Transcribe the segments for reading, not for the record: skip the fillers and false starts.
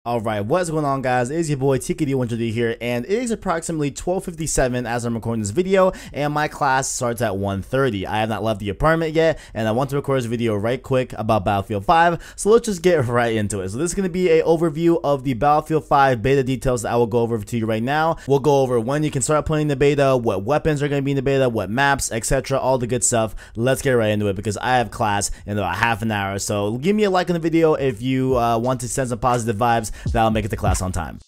Alright, what's going on, guys? It is your boy TKD100 here, and it is approximately 12:57 as I'm recording this video, and my class starts at 1:30. I have not left the apartment yet, and I want to record this video right quick about Battlefield 5, so let's just get right into it. So this is going to be an overview of the Battlefield 5 beta details that I will go over to you right now. We'll go over when you can start playing the beta, what weapons are going to be in the beta, what maps, etc., all the good stuff. Let's get right into it because I have class in about half an hour, so give me a like on the video if you want to send some positive vibes. That'll make it to class on time.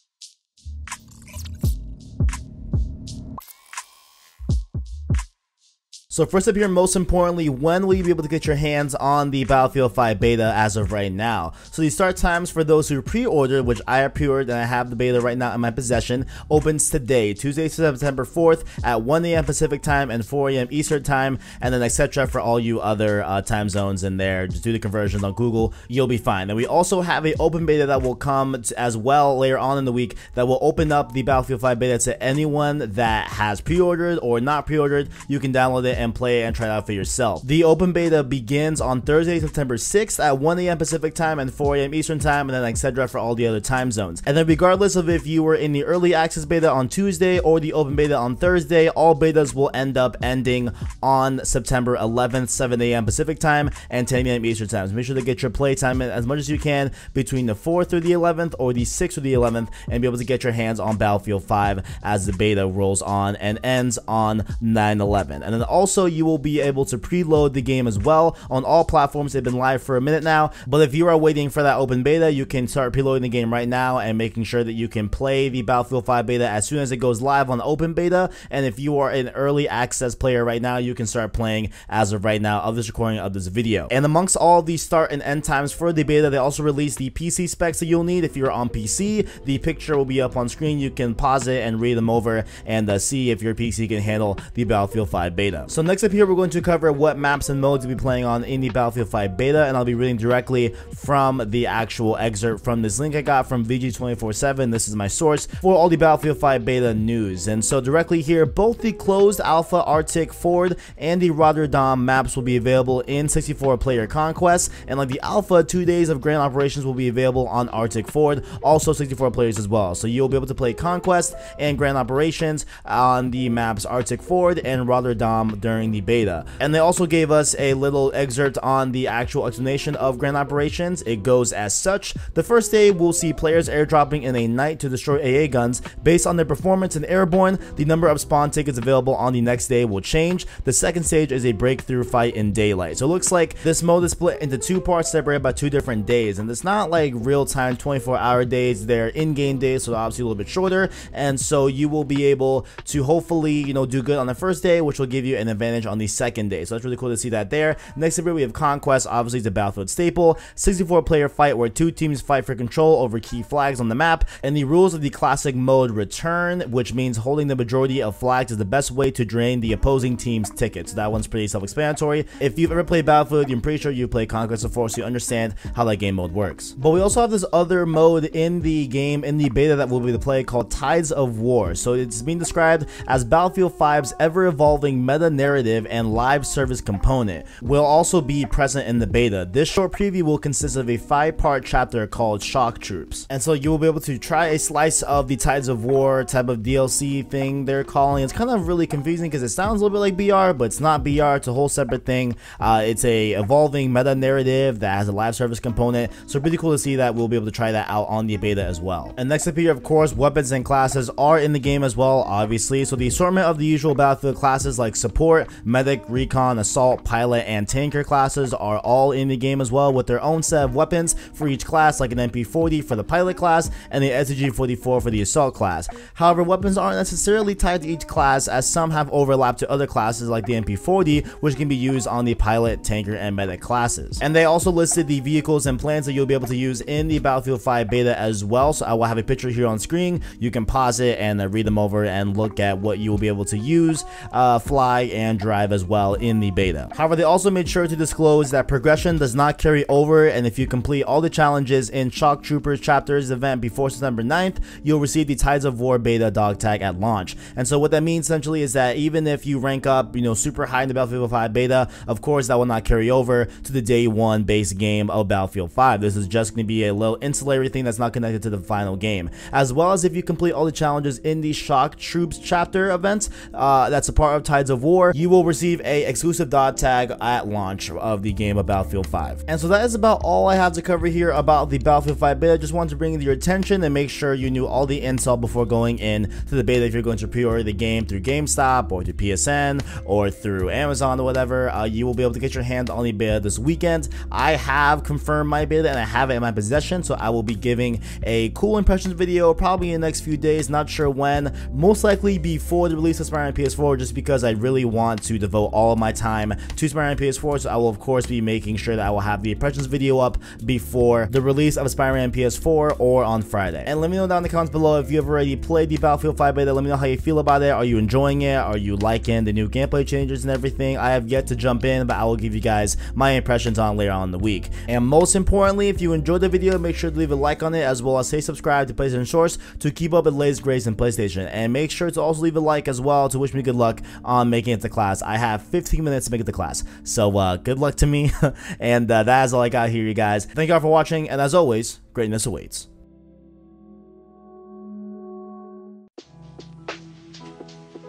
So first up here, most importantly, when will you be able to get your hands on the Battlefield 5 beta as of right now? So the start times for those who pre-ordered, which I have pre-ordered and I have the beta right now in my possession, opens today, Tuesday, September 4th at 1 a.m. Pacific time and 4 a.m. Eastern time, and then etc. for all you other time zones in there. Just do the conversions on Google, you'll be fine. And we also have an open beta that will come as well later on in the week that will open up the Battlefield 5 beta to anyone that has pre-ordered or not pre-ordered. You can download it and play it and try it out for yourself. The open beta begins on Thursday, September 6th at 1 a.m. Pacific time and 4 a.m. Eastern time, and then etc. for all the other time zones. And then regardless of if you were in the early access beta on Tuesday or the open beta on Thursday, all betas will end up ending on September 11th, 7 a.m. Pacific time and 10 a.m. Eastern time. So make sure to get your play time in as much as you can between the 4th or the 11th or the 6th or the 11th and be able to get your hands on Battlefield 5 as the beta rolls on and ends on 9/11. And then also you will be able to preload the game as well on all platforms. They've been live for a minute now, but if you are waiting for that open beta, you can start preloading the game right now and making sure that you can play the Battlefield 5 beta as soon as it goes live on open beta. And if you are an early access player right now, you can start playing as of right now of this recording of this video. And amongst all the start and end times for the beta, they also released the PC specs that you'll need. If you're on PC, the picture will be up on screen. You can pause it and read them over and see if your PC can handle the Battlefield 5 beta. So next up here, we're going to cover what maps and modes you'll be playing on in the Battlefield 5 beta, and I'll be reading directly from the actual excerpt from this link I got from VG247. This is my source for all the Battlefield 5 beta news. And so directly here, both the closed alpha Arctic Ford and the Rotterdam maps will be available in 64-player conquest, and like the alpha, 2 days of grand operations will be available on Arctic Ford, also 64 players as well. So you'll be able to play conquest and grand operations on the maps Arctic Ford and Rotterdam during the beta. And they also gave us a little excerpt on the actual explanation of grand operations. It goes as such: the first day we'll see players airdropping in a night to destroy AA guns. Based on their performance in airborne, the number of spawn tickets available on the next day will change. The second stage is a breakthrough fight in daylight. So it looks like this mode is split into two parts separated by 2 different days, and it's not like real-time 24-hour days. They're in-game days, so obviously a little bit shorter, and so you will be able to hopefully, you know, do good on the first day, which will give you an advantage on the second day. So that's really cool to see that there. Next up here we have Conquest, obviously it's a Battlefield staple. 64-player fight where 2 teams fight for control over key flags on the map, and the rules of the classic mode return, which means holding the majority of flags is the best way to drain the opposing team's tickets. So that one's pretty self-explanatory. If you've ever played Battlefield, I'm pretty sure you've played Conquest before, so you understand how that game mode works. But we also have this other mode in the game, in the beta that we'll be able to play, called Tides of War. So it's being described as Battlefield 5's ever-evolving meta-narrative and live service component will also be present in the beta. This short preview will consist of a 5-part chapter called Shock Troops, and so you will be able to try a slice of the Tides of War type of DLC thing they're calling. It's kind of really confusing because it sounds a little bit like BR, but it's not BR. It's a whole separate thing. It's a evolving meta narrative that has a live service component, so pretty cool to see that. We'll be able to try that out on the beta as well. And next up here, of course, weapons and classes are in the game as well, obviously. So the assortment of the usual Battlefield classes like support, medic, recon, assault, pilot, and tanker classes are all in the game as well, with their own set of weapons for each class, like an MP40 for the pilot class and the SG-44 for the assault class. However, weapons aren't necessarily tied to each class, as some have overlap to other classes like the MP40, which can be used on the pilot, tanker, and medic classes. And they also listed the vehicles and plans that you'll be able to use in the Battlefield 5 beta as well. So I will have a picture here on screen. You can pause it and read them over and look at what you will be able to use, fly, and and drive as well in the beta. However, they also made sure to disclose that progression does not carry over, and if you complete all the challenges in Shock Troopers Chapters event before September 9th, you'll receive the Tides of War beta dog tag at launch. And so what that means essentially is that even if you rank up, super high in the Battlefield 5 beta, of course that will not carry over to the day one base game of Battlefield 5. This is just going to be a little ancillary thing that's not connected to the final game. As well as if you complete all the challenges in the Shock Troops chapter events, that's a part of Tides of War, you will receive a exclusive dog tag at launch of the game of Battlefield 5. And so that is about all I have to cover here about the Battlefield 5 beta. Just wanted to bring it to your attention and make sure you knew all the intel before going in to the beta. If you're going to pre-order the game through GameStop or through PSN or through Amazon or whatever, you will be able to get your hands on the beta this weekend. I have confirmed my beta and I have it in my possession, so I will be giving a cool impressions video probably in the next few days, not sure when, most likely before the release of Spider-Man PS4, just because I really want to devote all of my time to Spider-Man PS4. So I will of course be making sure that I will have the impressions video up before the release of Spider-Man PS4 or on Friday. And let me know down in the comments below if you have already played the Battlefield 5 beta. Let me know how you feel about it. Are you enjoying it? Are you liking the new gameplay changes and everything? I have yet to jump in, but I will give you guys my impressions on later on in the week. And most importantly, if you enjoyed the video, make sure to leave a like on it, as well as say subscribe to PlayStation Source to keep up with the latest grades in PlayStation. And make sure to also leave a like as well to wish me good luck on making it to class. I have 15 minutes to make it to class, so good luck to me. And that is all I got here, you guys. Thank you all for watching, and as always, greatness awaits.